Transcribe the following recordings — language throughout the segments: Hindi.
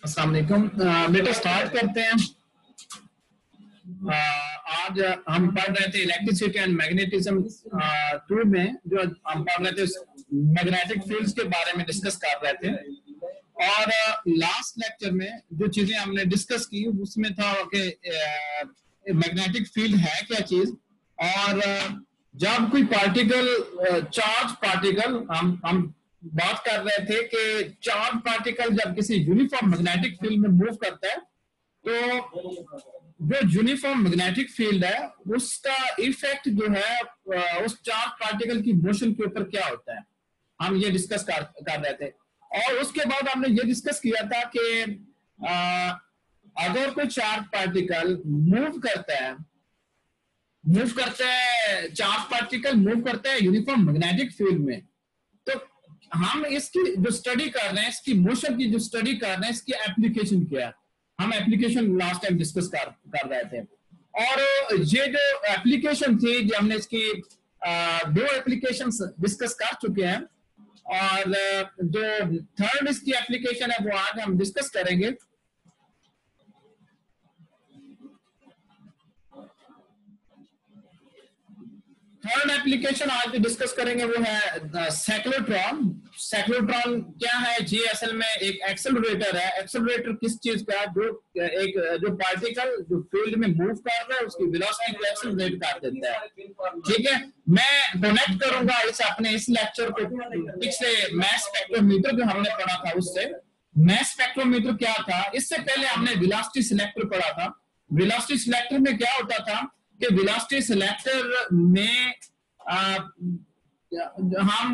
अस्सलाम वालेकुम। बेटा स्टार्ट करते हैं। आज हम पढ़ रहे थे इलेक्ट्रिसिटी एंड मैग्नेटिज्म टू में, जो हम पढ़ रहे थे मैग्नेटिक फील्ड्स के बारे में डिस्कस कर रहे थे। और लास्ट लेक्चर में जो चीजें हमने डिस्कस की उसमें था कि मैग्नेटिक फील्ड है क्या चीज, और जब कोई पार्टिकल चार्ज पार्टिकल हम बात कर रहे थे कि चार्ज पार्टिकल जब किसी यूनिफॉर्म मैग्नेटिक फील्ड में मूव करता है तो जो यूनिफॉर्म मैग्नेटिक फील्ड है उसका इफेक्ट जो है उस चार्ज पार्टिकल की मोशन के ऊपर क्या होता है, हम ये डिस्कस कर रहे थे। और उसके बाद हमने ये डिस्कस किया था कि अगर कोई चार्ज पार्टिकल मूव करता है चार्ज पार्टिकल मूव करता है यूनिफॉर्म मैग्नेटिक फील्ड में, तो हम इसकी जो स्टडी कर रहे हैं, इसकी मोशन की जो स्टडी कर रहे हैं, इसकी एप्लीकेशन क्या है, हम एप्लीकेशन लास्ट टाइम डिस्कस कर रहे थे। और ये जो एप्लीकेशन थी, जो हमने इसकी दो एप्लीकेशन डिस्कस कर चुके हैं, और जो थर्ड इसकी एप्लीकेशन है वो आज हम डिस्कस करेंगे। थर्ड एप्लीकेशन आज जो डिस्कस करेंगे वो है साइक्लोट्रॉन। साइक्लोट्रॉन क्या है जी? असल में एक एक्सेलरेटर है। एक्सेलरेटर किस चीज का? जो पार्टिकल जो फील्ड में मूव कर रहा है उसकी वेलोसिटी को एक्सेलरेट कर देता है। ठीक है, मैं कनेक्ट करूंगा इस लेक्चर को पिछले मैस स्पेक्ट्रोमीटर जो हमने पढ़ा था उससे। मैस स्पेक्ट्रोमीटर क्या था? इससे पहले हमने वेलोसिटी सिलेक्टर पढ़ा था। वेलोसिटी सिलेक्टर में क्या होता था कि वेलोसिटी सिलेक्टर में हम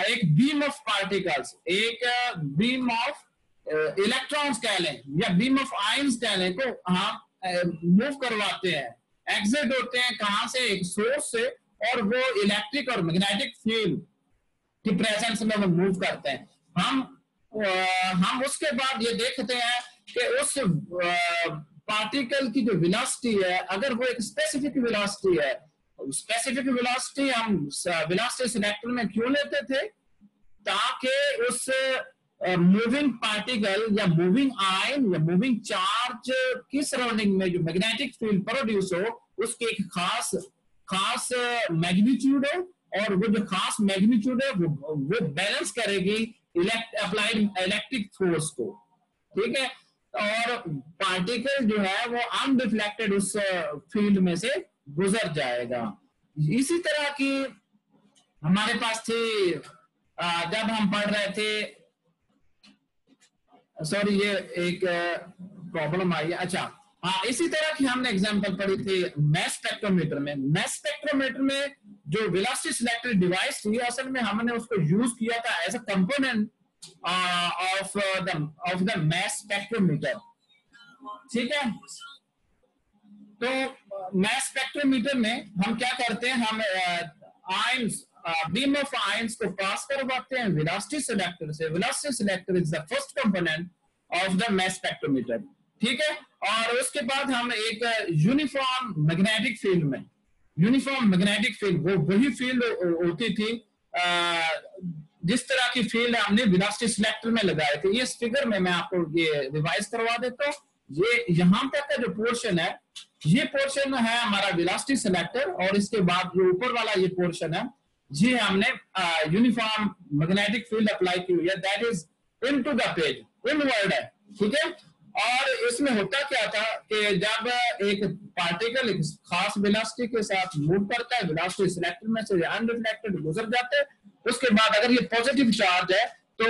एक बीम ऑफ पार्टिकल्स, एक बीम ऑफ इलेक्ट्रॉन्स कह लें या बीम ऑफ आयंस कह लें, तो हम मूव करवाते हैं, एग्जिट होते हैं कहां से? एक सोर्स से, और वो इलेक्ट्रिक और मैग्नेटिक फील्ड की प्रेजेंस में वो मूव करते हैं। हम उसके बाद ये देखते हैं कि उस पार्टिकल की जो वेलोसिटी है, अगर वो एक स्पेसिफिक वेलोसिटी है, स्पेसिफिक वेलोसिटी हम वेलोसिटी सिलेक्टर में क्यों लेते थे? ताकि उस मूविंग पार्टिकल या मूविंग आयन या मूविंग चार्ज की सराउंडिंग में जो मैग्नेटिक फील्ड प्रोड्यूस हो उसकी एक खास मैग्नीट्यूड हो, और वो जो खास मैग्नीट्यूड है वो बैलेंस करेगी अप्लाइड इलेक्ट्रिक फोर्स को। ठीक है, और पार्टिकल जो है वो अनरिफ्लेक्टेड उस फील्ड में से गुजर जाएगा। इसी तरह की हमारे पास थी जब हम पढ़ रहे थे, सॉरी ये एक प्रॉब्लम आई है। अच्छा हाँ, इसी तरह की हमने एग्जांपल पढ़ी थी मैस स्पेक्ट्रोमीटर में। मैस स्पेक्ट्रोमीटर में जो वेलोसिटी सिलेक्टर डिवाइस थी, असल में हमने उसको यूज किया था as a component of the mass spectrometer. ठीक है, तो मैस स्पेक्ट्रोमीटर में हम क्या करते हैं, हम आयंस बीम ऑफ आयंस को पास करवाते हैं वेलोसिटी सिलेक्टर से। Velocity selector is the first component of the mass spectrometer. ठीक है, और उसके बाद हम एक यूनिफॉर्म मैग्नेटिक फील्ड में, यूनिफॉर्म मैग्नेटिक फील्ड वो वही फील्ड होती थी जिस तरह की फील्ड हमने वेलोसिटी सिलेक्टर में लगाए थे। इस फिगर में मैं आपको ये रिवाइज करवा देता हूँ। ये यहां तक का जो पोर्शन है, ये पोर्शन है हमारा वेलोसिटी सिलेक्टर, और इसके बाद जो ऊपर वाला ये पोर्शन है, ये हमने यूनिफॉर्म मैग्नेटिक फील्ड अप्लाई की हुई है, that is into the page, inward है। ठीक है, और इसमें होता क्या था कि जब एक पार्टिकल एक खास वेलोसिटी के साथ मूव करता है, वेलोसिटी सिलेक्टर में से अनरिफ्लेक्टेड गुजर जाते हैं, उसके बाद अगर ये पॉजिटिव चार्ज है तो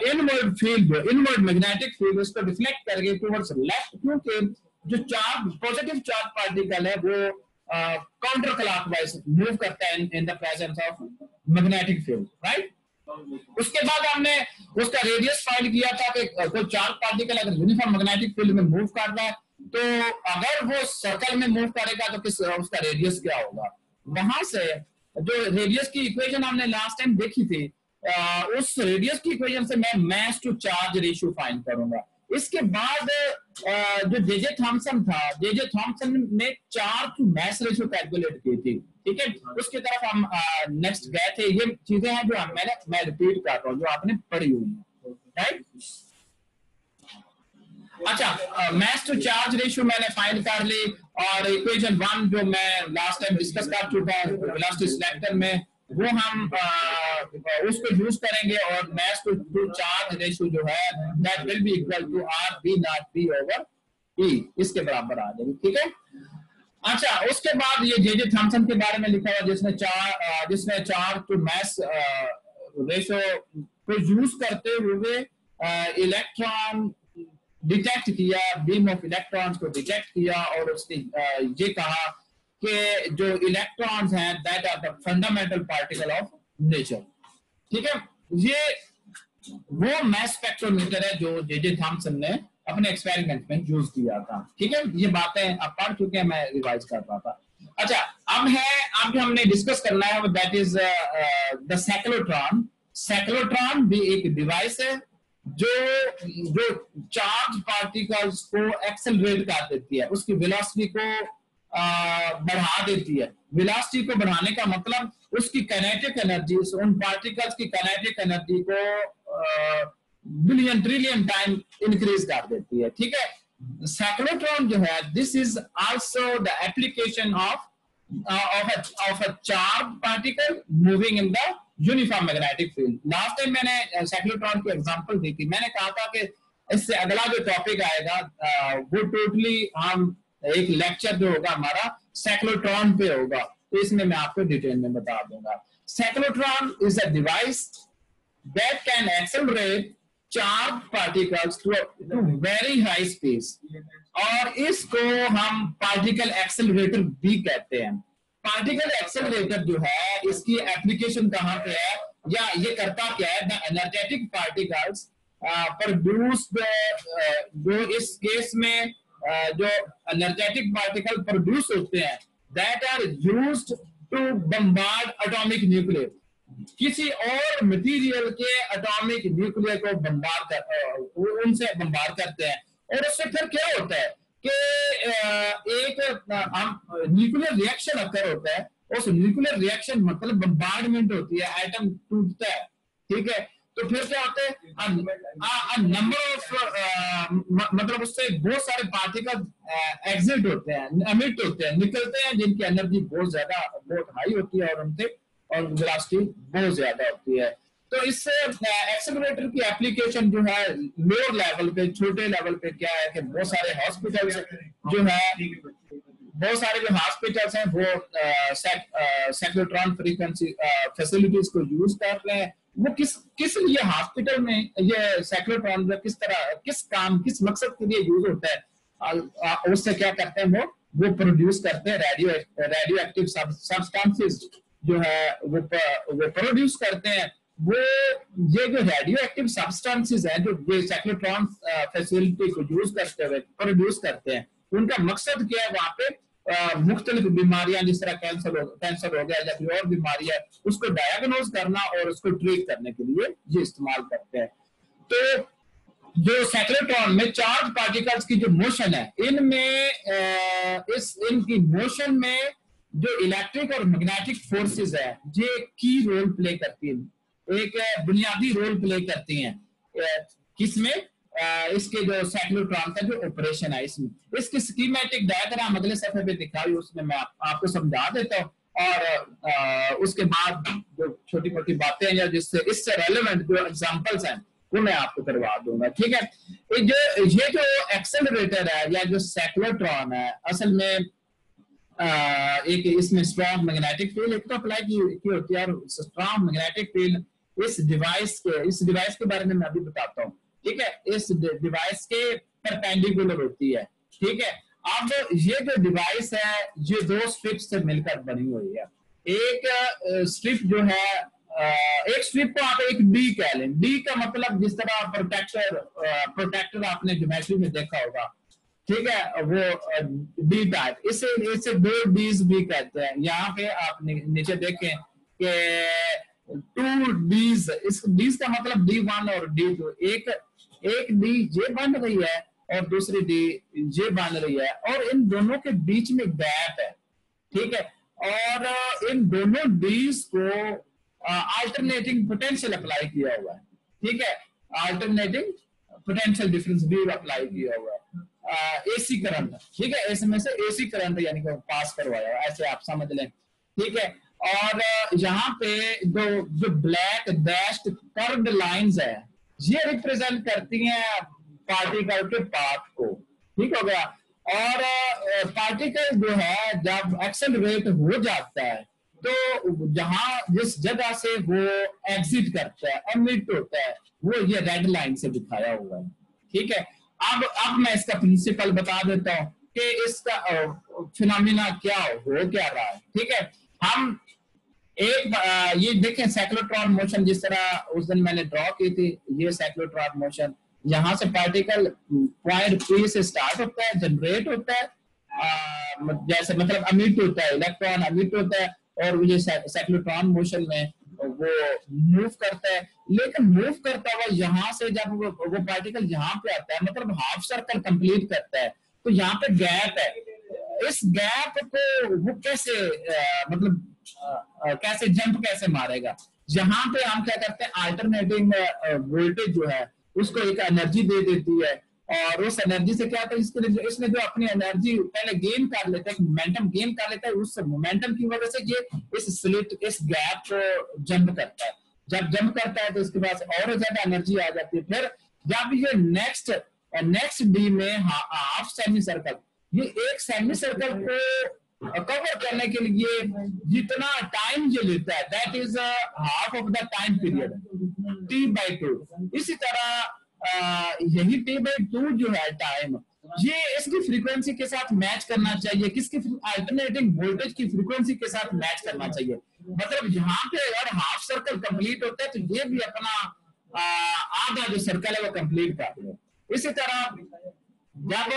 inward field, inward magnetic field उसको रिफ्लेक्ट करके टुवर्ड्स लेफ्ट, क्योंकि जो चार्ज पॉजिटिव चार्ज पार्टिकल है वो काउंटर क्लॉकवाइज मूव करता है in the presence of magnetic field, right. उसके बाद हमने उसका रेडियस फाइंड किया था कि कोई चार्ज पार्टिकल अगर यूनिफॉर्म मैग्नेटिक फील्ड में मूव कर रहा है तो अगर वो सर्कल में मूव करेगा तो किस उसका रेडियस क्या होगा। वहां से जो रेडियस की इक्वेशन हमने लास्ट टाइम देखी थी, उस रेडियस की इक्वेशन से मैं mass to charge ratio find करूंगा। इसके बाद जो जेजे थॉमसन था, जेजे थॉमसन ने charge to mass ratio calculate की थी। ठीक है, उसकी तरफ हम नेक्स्ट गए थे। ये चीजें हैं जो मैं रिपीट कर रहा हूँ, जो आपने पढ़ी हुई है, राइट। अच्छा, मैस टू चार्ज रेशियो मैंने फाइंड कर ली, और इक्वेशन 1 जो मैं लास्ट टाइम डिस्कस कर चुका हूँ वेलोसिटी सिलेक्टर में, वो हम उसको यूज करेंगे, और मैस टू चार्ज रेशियो जो है that will be equal to R B not P over E, इसके बराबर आ जाएगी। ठीक है। अच्छा, उसके बाद ये जे थॉमसन के बारे में लिखा हुआ, जिसने चार्ज टू मैस रेशियो को यूज करते हुए इलेक्ट्रॉन डिटेक्ट किया, बीम ऑफ इलेक्ट्रॉन्स को डिटेक्ट किया, और उसने ये कहा कि जो इलेक्ट्रॉन्स हैं that are the fundamental particle of nature. ठीक है, ये वो मैस स्पेक्ट्रोमीटर है जो जे थॉमसन ने अपने एक्सपेरिमेंट में यूज किया था। ठीक है, ये बातें आप पढ़ चुके हैं, मैं रिवाइज कर रहा था। अच्छा, अब जो हमने डिस्कस करना है that is the cyclotron. Cyclotron भी एक डिवाइस है जो चार्ज पार्टिकल्स को एक्सेलरेट कर देती है, उसकी वेलोसिटी को बढ़ा देती है। वेलोसिटी को बढ़ाने का मतलब उसकी काइनेटिक एनर्जी, उन पार्टिकल्स की काइनेटिक एनर्जी को बिलियन ट्रिलियन टाइम इंक्रीज कर देती है। ठीक है, साइक्लोट्रॉन जो है this is also the application of a charged particle moving in the uniform magnetic field. Last time मैंने साइक्लोट्रॉन की एग्जांपल दी थी, मैंने कहा था कि इससे अगला जो टॉपिक आएगा वो टोटली हम एक लेक्चर जो होगा हमारा साइक्लोट्रॉन पे होगा, तो इसमें मैं आपको डिटेल में बता दूंगा। Cyclotron is a device that can accelerate charged particles to very high space, और इसको हम पार्टिकल एक्सेलरेटर भी कहते हैं। पार्टिकल एक्सेलरेटर जो है इसकी एप्लीकेशन कहाँ पे है, या ये करता क्या है, द एनर्जेटिक पार्टिकल्स प्रोड्यूस्ड, जो इस केस में जो एनर्जेटिक पार्टिकल प्रोड्यूस होते हैं that are used to bombard atomic nuclear, किसी और मटेरियल के एटॉमिक न्यूक्लियर को उनसे बम्बार्ड करते हैं, और उससे फिर क्या होता है कि एक न्यूक्लियर रिएक्शन अकर होता है। उस न्यूक्लियर रिएक्शन मतलब बम्बार्डमेंट होती है, एटम टूटता है। ठीक है, तो फिर क्या होता है, नंबर ऑफ मतलब उससे बहुत सारे पार्टिकल एग्जिट होते हैं, एमिट होते हैं, निकलते हैं, जिनकी एनर्जी बहुत हाई होती है, और वेलोसिटी बहुत ज्यादा होती है। तो इससे एक्सेलरेटर की एप्लीकेशन जो है लोअर लेवल पे, छोटे लेवल पे क्या है कि बहुत सारे हॉस्पिटल्स हैं वो साइक्लोट्रॉन फ्रीक्वेंसी फैसिलिटीज को यूज कर रहे हैं। वो किस लिए हॉस्पिटल में ये साइक्लोट्रॉन जो किस मकसद के लिए यूज होता है, उससे क्या करते हैं, वो प्रोड्यूस करते हैं रेडियो एक्टिव सब्सटेंसेस जो है वो प्रोड्यूस करते हैं। वो ये जो रेडियो एक्टिव सब्सटेंसेस है जो ये साइक्लोट्रॉन फैसिलिटी को यूज करते हुए प्रोड्यूस करते हैं, उनका मकसद क्या है, वहां पे मुख्तलिफ बीमारियां जिस तरह कैंसर हो गया या कोई और बीमारी है उसको डायग्नोज करना और उसको ट्रीट करने के लिए ये इस्तेमाल करते हैं। तो जो साइक्लोट्रॉन में चार्ज पार्टिकल्स की जो मोशन है, इनमें इनकी मोशन में जो इलेक्ट्रिक और मैग्नेटिक फोर्सेस है ये की रोल प्ले करती है, एक बुनियादी रोल प्ले करती हैं। किसमें, इसके जो साइक्लोट्रॉन का जो ऑपरेशन है, इसकी स्कीमेटिक डायग्राम अगले सफे पे दिखाई, उसमें मैं आपको समझा देता हूँ, और उसके बाद जो छोटी मोटी बातें हैं या जिससे इससे रेलेवेंट जो एग्जांपल्स हैं वो मैं आपको करवा दूंगा। ठीक है, ये जो एक्सेलरेटर है या जो साइक्लोट्रॉन है, असल में एक इसमें स्ट्रॉन्ग मैग्नेटिक फील्ड एक तो अप्लाई की होती है, और स्ट्रॉन्ग मैग्नेटिक फील्ड इस डिवाइस के बारे में मैं अभी बताता हूँ। ठीक है, इस डिवाइस के परपेंडिकुलर होती है। ठीक है, अब ये जो डिवाइस है ये दो स्ट्रिप्स से मिलकर बनी हुई है। एक स्ट्रिप जो है, एक स्ट्रिप को आप एक डी कह लें। डी का मतलब जिस तरह प्रोटेक्टर आपने ज्योमेट्री में देखा होगा, ठीक है, वो डी टाइप, इसे दो डीज भी कहते हैं। यहाँ पे आप नीचे देखें कि टू डीज, इस डीज का मतलब D1 और D2, एक डी ये बन रही है और दूसरी डी ये बन रही है, और इन दोनों के बीच में गैप है। ठीक है, और इन दोनों डीज को अल्टरनेटिंग पोटेंशियल अप्लाई किया हुआ है। ठीक है, अल्टरनेटिंग पोटेंशियल डिफरेंस भी अप्लाई किया हुआ है। एसी करंट, ठीक है, इसमें से एसी करंट यानी कि पास करवाया, ऐसे आप समझ लें, ठीक है। और यहाँ पे जो जो ब्लैक डैश्ड कर्व्ड लाइंस है, ये रिप्रेजेंट करती हैं पार्टिकल के पाथ को, ठीक हो गया। और पार्टिकल जो है जब एक्सेलरेट हो जाता है तो जहां जिस जगह से वो एग्जिट करता है, एमिट होता है, वो ये रेड लाइन से दिखाया हुआ है, ठीक है। अब मैं इसका प्रिंसिपल बता देता हूं कि इसका फिनोमिना क्या हो क्या रहा है, ठीक है। हम एक ये देखें साइक्लोट्रॉन मोशन, जिस तरह उस दिन मैंने ड्रॉ की थी, ये साइक्लोट्रॉन मोशन, यहाँ से पार्टिकल पॉइंट पी से स्टार्ट होता है, जनरेट होता है, जैसे मतलब अमिट होता है, इलेक्ट्रॉन अमिट होता है, और ये साइक्लोट्रॉन मोशन में वो मूव करता है। लेकिन मूव करता हुआ यहाँ से जब वो पार्टिकल यहाँ पे आता है, मतलब हाफ सर्कल कंप्लीट करता है, तो यहाँ पे गैप है। इस गैप को वो कैसे मतलब कैसे जंप कैसे मारेगा, जहां पे हम क्या करते हैं, अल्टरनेटिंग वोल्टेज जो है उसको एक एनर्जी दे देती है, और उस एनर्जी से क्या होता है, इसने जो अपनी एनर्जी पहले गेन कर लेता है, मोमेंटम गेन कर लेता है, उस मोमेंटम की वजह से ये इस स्लिट, इस गैप को जंप करता है। जब जंप करता है तो इसके पास और ज्यादा एनर्जी आ जाती है। फिर जब ये नेक्स्ट डी में हाफ सेमी सर्कल, ये एक सेमी सर्कल को कवर करने के लिए जितना टाइम ये लेता है, that is half of the time period, t/2। इसी तरह यही t/2 जो है टाइम, ये इसकी फ्रीक्वेंसी के साथ मैच करना चाहिए, किसकी, अल्टरनेटिंग वोल्टेज की फ्रीक्वेंसी के साथ मैच करना चाहिए। मतलब यहाँ पे अगर हाफ सर्कल कंप्लीट होता है तो ये भी अपना आधा जो सर्कल है वो कंप्लीट कर ले। इसी तरह जब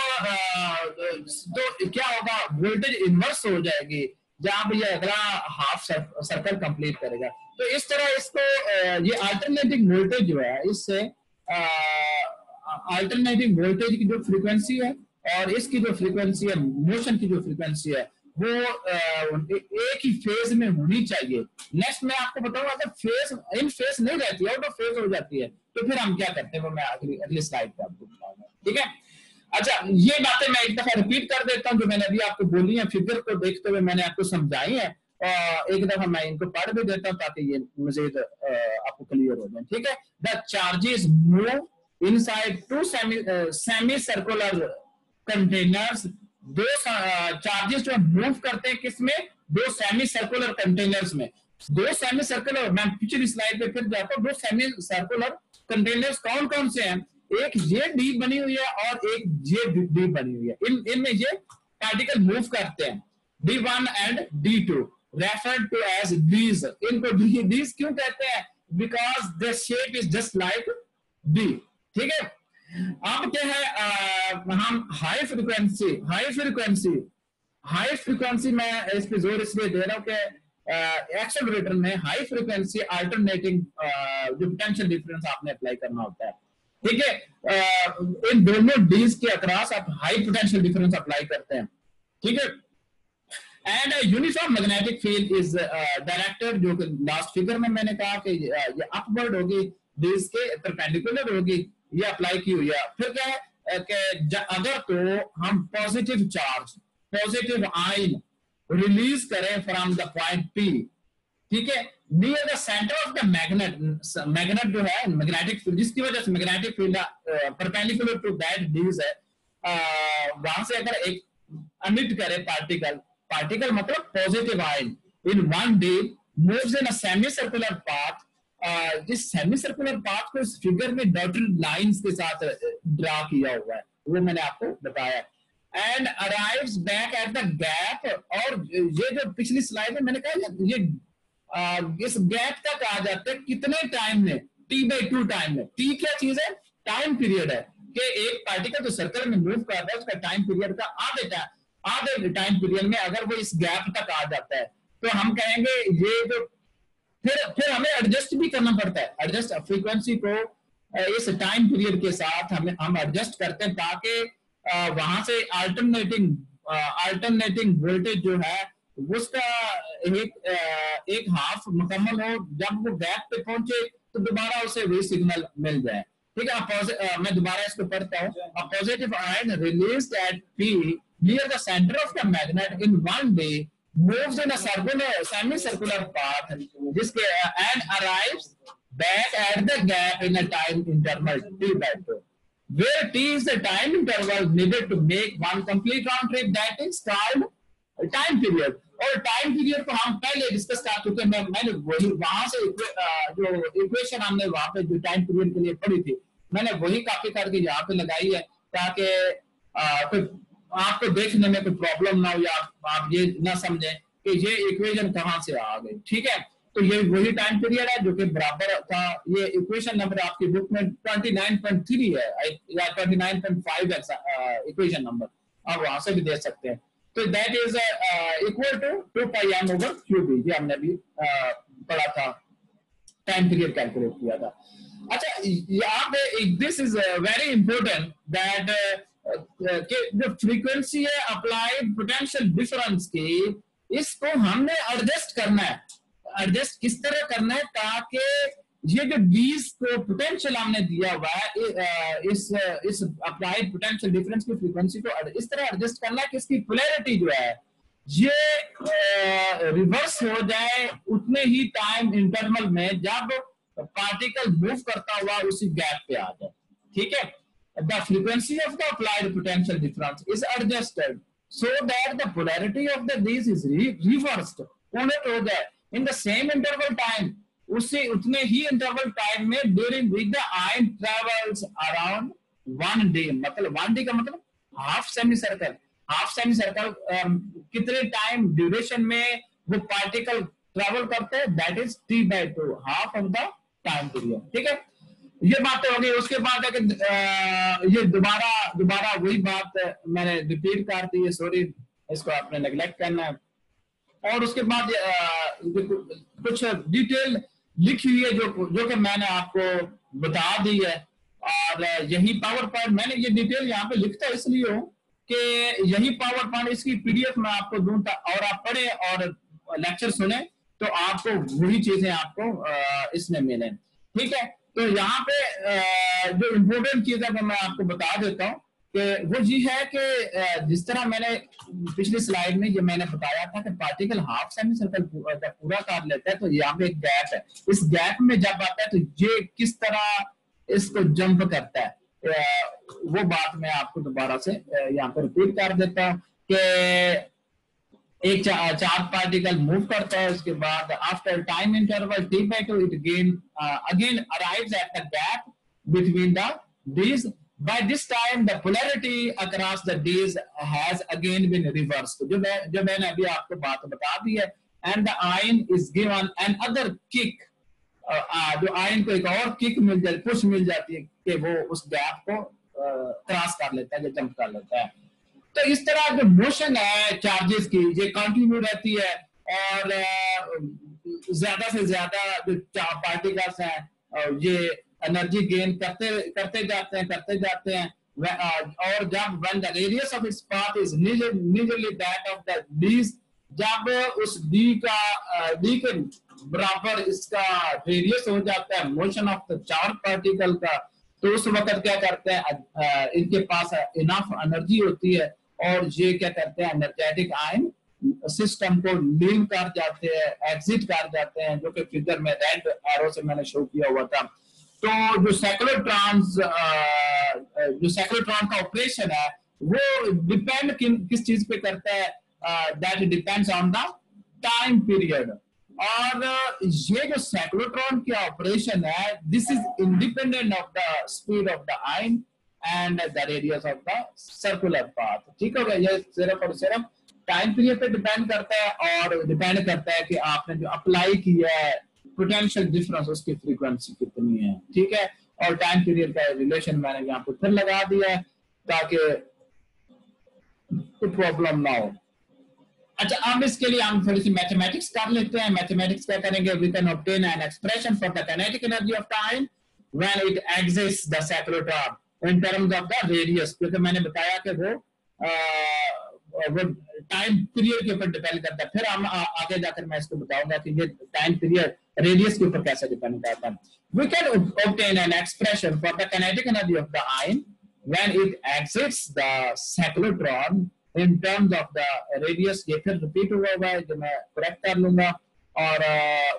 तो क्या होगा, वोल्टेज इन्वर्स हो जाएगी जब ये अगला हाफ सर्कल कंप्लीट करेगा। तो इस तरह इसको ये अल्टरनेटिंग वोल्टेज जो है, इससे अल्टरनेटिंग वोल्टेज की जो फ्रीक्वेंसी है और इसकी जो फ्रीक्वेंसी है, मोशन की जो फ्रीक्वेंसी है, वो एक ही फेज में होनी चाहिए। नेक्स्ट मैं आपको बताऊंगा, अगर फेज इन फेज नहीं रहती है, आउट ऑफ फेज हो जाती है, तो फिर हम क्या करते हैं वो मैं अगली स्लाइड पे आपको बताऊंगा, ठीक है। अच्छा, ये बातें मैं एक दफा रिपीट कर देता हूँ जो मैंने अभी आपको बोली है, फिगर को देखते हुए मैंने आपको समझाई है, और एक दफा मैं इनको पढ़ भी देता हूँ ताकि ये मजीद आपको क्लियर हो जाए, ठीक है। The charges move inside two semi circular containers. दो चार्जेस जो मूव करते हैं किसमें, दो सेमी सर्कुलर कंटेनर्स में। दो सेमी सर्कुलर, मैं पिछली स्लाइड पे फिर जाता हूँ, दो सेमी सर्कुलर कंटेनर्स कौन कौन से हैं, एक ये डी बनी हुई है और एक ये डी बनी हुई है। इनमें ये पार्टिकल मूव करते हैं, D1 and D2 referred to as dees. इनको डीज क्यों कहते हैं, because the shape is just like D, ठीक है। अब क्या है, हम हाई फ्रीक्वेंसी में इस पे जोर इसलिए दे रहा हूं कि एक्सेलरेटर में हाई फ्रीक्वेंसी अल्टरनेटिंग जो पोटेंशियल डिफरेंस आपने अप्लाई करना होता है, ठीक है। इन दोनों डीज के अक्रॉस आप हाई पोटेंशियल डिफरेंस अप्लाई करते हैं, ठीक है। And uniform magnetic field is directed, जो कि लास्ट फिगर में मैंने कहा कि ये अपवर्ड होगी, डीज के परपेंडिकुलर होगी, ये अप्लाई की हुई है। फिर क्या है कि अगर तो हम positive charge, positive ion release करें फ्रॉम द पॉइंट पी, ठीक है, near the centre of the magnet जो है मैग्नेटिक फील्ड, जिसकी वजह से magnetic field perpendicular to that dees है, वहां से अगर एक अमिट करे पार्टिकल मतलब positive ion in one D moves in a semi circular path. जिस सेमी सर्कुलर पाथ को इस फिगर में डॉटेड लाइंस के साथ ड्रा किया हुआ है, वो मैंने आपको बताया, and arrives back at the gap. और ये जो पिछली स्लाइड में मैंने कहा, ये इस गैप तक आ जाते हैं कितने टाइम में, t/2 टाइम में। t क्या चीज है, टाइम पीरियड है, कि एक पार्टिकल जो सर्कल में मूव कर रहा है उसका टाइम पीरियड का आधे टाइम पीरियड में अगर वो इस गैप तक आ जाता है, तो हम कहेंगे ये जो फिर हमें एडजस्ट भी करना पड़ता है, एडजस्ट फ्रीक्वेंसी को इस टाइम पीरियड के साथ हम एडजस्ट करते हैं, ताकि वहां से अल्टरनेटिंग वोल्टेज जो है उसका एक हाफ मुकम्मल हो, जब वो गैप पे पहुंचे तो दोबारा उसे वही सिग्नल मिल जाए। ठीक है। मैं दोबारा इसको पढ़ता हूँ। A positive ion released at P near the center of the magnet in one day moves in a semicircular path जिसके and arrives back at the gap in a time interval T by 2, where T is the time interval needed to make one complete round trip, that is called time period. और टाइम पीरियड को हम पहले डिस्कस कर चुके हैं। मैंने वही वहां से जो इक्वेशन हमने वहां पे जो टाइम पीरियड के लिए पढ़ी थी, मैंने वही कॉपी करके यहाँ पे लगाई है, ताकि कोई आपको देखने में कोई प्रॉब्लम ना हो या आप ये ना समझें कि ये इक्वेशन कहाँ से आ गई। ठीक है, तो ये वही टाइम पीरियड है जो कि बराबर था। ये इक्वेशन नंबर आपकी बुक में 29.3 है या 29.5 है इक्वेशन नंबर, आप वहां से भी दे सकते हैं। तो that is equal to 2 pi m over q B, ये हमने भी पढ़ा था, टाइम पीरियड कैलकुलेट किया था। अच्छा, यहाँ पे this is very important that जो फ्रीक्वेंसी है अप्लाइड पोटेंशियल डिफरेंस की, इसको हमने एडजस्ट करना है। एडजस्ट किस तरह करना है, ताकि ये जो डीज को पोटेंशियल हमने दिया हुआ है इस अप्लाइड पोटेंशियल डिफरेंस की फ्रीक्वेंसी को इस तरह एडजस्ट करना है कि इसकी पोलैरिटी जो है ये रिवर्स हो जाए उतने ही टाइम इंटरवल में, जब पार्टिकल मूव करता हुआ उसी गैप पे आ जाए। ठीक है, the frequency of the applied potential difference is adjusted so that the polarity of the dees is reversed, उलट हो जाए in the same interval time, उससे उतने ही इंटरवल टाइम में during which the ion travels around 1 dee. मतलब 1 डे का मतलब half semi circle. Half semi circle कितने टाइम ड्यूरेशन में वो पार्टिकल ट्रेवल करते हैं, that is T by 2, half of the time period. ठीक है, ये बात हो गई। उसके बाद है कि ये दोबारा वही बात मैंने रिपीट कर दी है, सॉरी, इसको आपने नेग्लेक्ट करना है। और उसके बाद कुछ डिटेल लिखी हुई है जो कि मैंने आपको बता दी है। और यही पावर पॉइंट, मैंने ये डिटेल यहाँ पे लिखता इसलिए हूँ कि यही पावर पॉइंट इसकी पीडीएफ में आपको दूं और आप पढ़े और लेक्चर सुने तो आपको वही चीजें आपको इसमें मिले। ठीक है, तो यहाँ पे जो इम्पोर्टेंट चीज है वो मैं आपको बता देता हूँ कि वो ये है कि जिस तरह मैंने पिछली स्लाइड में ये मैंने बताया था कि पार्टिकल हाफ सेमी सर्कल पूरा कर लेता है, तो यहाँ पे एक गैप है। इस गैप में जब आता है तो ये किस तरह इसको जंप करता है, वो बात मैं आपको दोबारा से यहाँ पर रिपीट कर देता हूँ कि एक चार्ज पार्टिकल मूव करता है, उसके बाद after time interval T by 2 it again arrives at the gap between the D's. By this time the polarity across the D's has again been reversed. जो मैंने अभी आपको बात बता दी है, and the ion is given another kick. जो आयन को एक और किक मिल जाती, पुश मिल जाती है कि वो उस गैप को क्रॉस कर लेता है, जंप कर लेता है। तो इस तरह जो मोशन है चार्जेस की ये कंटिन्यू रहती है और ज्यादा से ज्यादा जो पार्टिकल्स हैं ये एनर्जी गेन करते जाते हैं और जब when the radius of its path is nearly that of the D's, जब उस D के बराबर इसका रेडियस हो जाता है motion of the charge particle का, तो उस वक्त क्या करते हैं इनके पास इनफ एनर्जी होती है और ये क्या करते हैं एनर्जेटिक आयन सिस्टम को लीव कर जाते हैं, एग्जिट कर जाते हैं, जो कि फिगर में रेड एरो से मैंने शो किया हुआ था। तो जो साइक्लोट्रॉन का ऑपरेशन है वो डिपेंड किस चीज पे करता है, that depends on the time period. और ये जो साइक्लोट्रॉन की ऑपरेशन है this is independent of the speed of the ion and the radius of the circular path. ठीक है, ये सिर्फ और सिर्फ टाइम पीरियड पे डिपेंड करता है और डिपेंड करता है कि आपने जो अप्लाई किया है पोटेंशियल डिफरेंस उसकी फ्रीक्वेंसी कितनी है। ठीक है, और टाइम पीरियड का रिलेशन मैंने यहाँ पे फिर लगा दिया है ताकि कोई प्रॉब्लम ना हो। अच्छा, अब इसके लिए हम थोड़ी सी मैथमेटिक्स कर लेते हैं। मैथमेटिक्स क्या करेंगे, we can obtain an expression for the kinetic energy of time when it exists the cyclotron in terms of the radius, क्योंकि मैंने बताया कि वो टाइम पीरियड के ऊपर डिपेंड करता है। फिर हम आगे जाकर मैं इसको बताऊंगा कि ये टाइम पीरियड रेडियस के ऊपर कैसे डिपेंड करता है। we can obtain an expression for the kinetic energy of the ion when it exits the cyclotron in terms of the radius. ये फिर रिपीट हुआ है जो मैं करेक्ट कर लूंगा और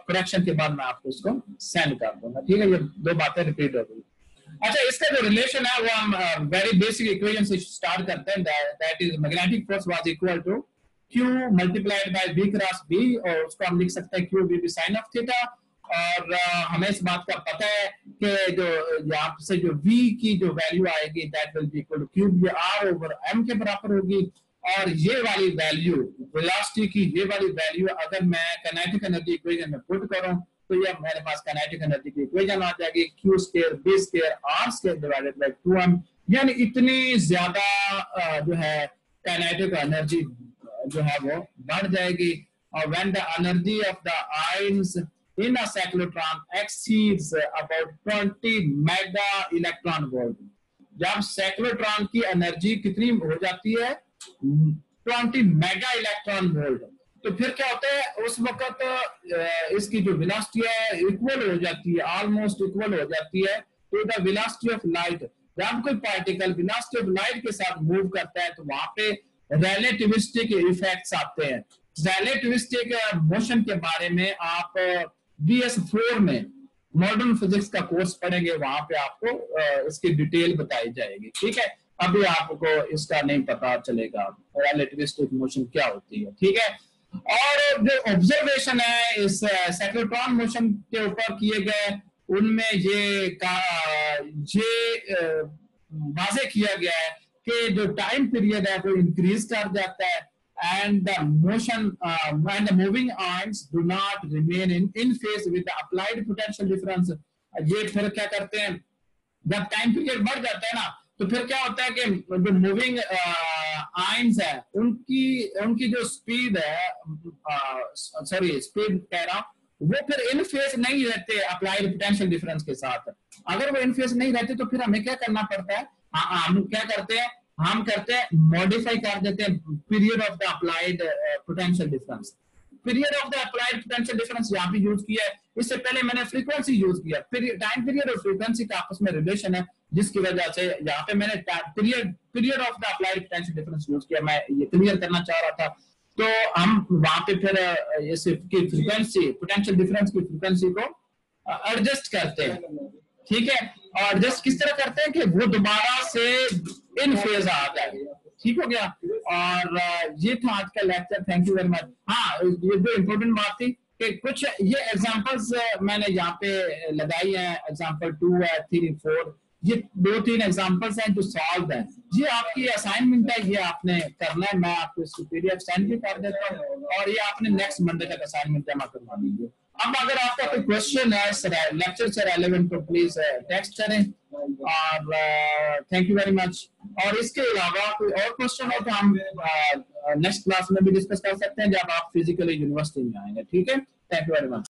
करेक्शन के बाद मैं आपको इसको सेंड कर दूंगा, ठीक है। ये दो बातें रिपीट हो गई। अच्छा, इसका जो रिलेशन है वो हम वेरी बेसिक इक्वेशन से स्टार्ट करते हैं। That is magnetic force was equal to Q multiplied by V cross B, और उसको हम लिख सकते हैं Q V sine of theta. और हमें इस बात का पता है कि जो यहाँ से जो V की जो वैल्यू आएगी that will be equal two cube R over M के बराबर होगी। और ये वाली वैल्यू वेलोसिटी की, ये वाली वैल्यू अगर मैं काइनेटिक एनर्जी इक्वेशन में पुट करूं तो ये मेरे पास काइनेटिक एनर्जी की इक्वेशन आ जाएगी Q square B square R square divided by 2M। यानी इतनी ज्यादा जो है काइनेटिक एनर्जी जो है वो बढ़ जाएगी। और when the energy of the ions in a cyclotron exceeds about 20 mega electron volt, जब साइक्लोट्रॉन की एनर्जी कितनी हो जाती है 20 मेगा इलेक्ट्रॉन वोल्ट, तो फिर क्या होता है उस वक्त इसकी जो वेलोसिटी है इक्वल हो जाती है, ऑलमोस्ट इक्वल हो जाती है to the velocity of light. जब कोई पार्टिकल वेलोसिटी ऑफ लाइट के साथ मूव करता है तो वहां पे रिलेटिविस्टिक इफेक्ट्स आते हैं। रिलेटिविस्टिक मोशन के बारे में आप BS4 में मॉडर्न फिजिक्स का कोर्स पढ़ेंगे, वहां पे आपको इसकी डिटेल बताई जाएगी, ठीक है। अभी आपको इसका नहीं पता चलेगा रिलेटिविस्टिक मोशन क्या होती है, ठीक है। और जो ऑब्जर्वेशन है इस साइक्लोट्रॉन मोशन के ऊपर किए गए, उनमें ये वाजे किया गया है कि जो टाइम पीरियड है वो इंक्रीज कर जाता है and the motion and the moving ions do not remain in phase with the applied potential difference। ये फिर क्या करते हैं जब टाइम पीरियड बढ़ जाता है ना तो फिर क्या होता है कि जो मूविंग आयंस है उनकी जो स्पीड है स्पीड कह रहा हूं वो फिर इन फेज नहीं रहते अप्लाइड पोटेंशियल डिफरेंस के साथ। अगर वो इन फेज नहीं रहते तो फिर हमें क्या करना पड़ता है, हम क्या करते हैं, हम करते हैं मॉडिफाई कर देते हैं period of the applied potential difference. Period of the applied potential difference यहाँ पे यूज किया है, इससे पहले मैंने फ्रीक्वेंसी यूज किया। टाइम पीरियड और फ्रीक्वेंसी का आपस में रिलेशन है जिसकी वजह से यहाँ पे मैंने period of the applied potential difference use किया। मैं ये क्लियर करना चाह रहा था। तो हम वहां पे फिर इसकी फ्रीक्वेंसी पोटेंशियल डिफरेंस की फ्रीक्वेंसी को एडजस्ट करते हैं, ठीक है। और एडजस्ट किस तरह करते हैं कि वो दोबारा से इन फेज आ जाए, ठीक हो गया। और ये था आज का lecture, thank you very much. हाँ, ये जो इम्पोर्टेंट बात थी कि कुछ ये एग्जांपल्स मैंने यहाँ पे लगाई है, एग्जांपल 2 है, 3, 4, ये 2-3 एग्जांपल्स हैं जो सॉल्व है। ये आपकी असाइनमेंट है, ये आपने करना है। मैं आपको इसकी पीडीएफ सेंड भी कर देता हूँ और ये आपने नेक्स्ट मंडे तक असाइनमेंट जमा करवा दीजिए। अब अगर आपका कोई क्वेश्चन है लेक्चर से रेलेवेंट तो प्लीज टेक्स्ट करें। और थैंक यू वेरी मच। और इसके अलावा कोई और क्वेश्चन हो तो हम नेक्स्ट क्लास में भी डिस्कस कर सकते हैं जब आप फिजिकली यूनिवर्सिटी में आएंगे, ठीक है। Thank you very much.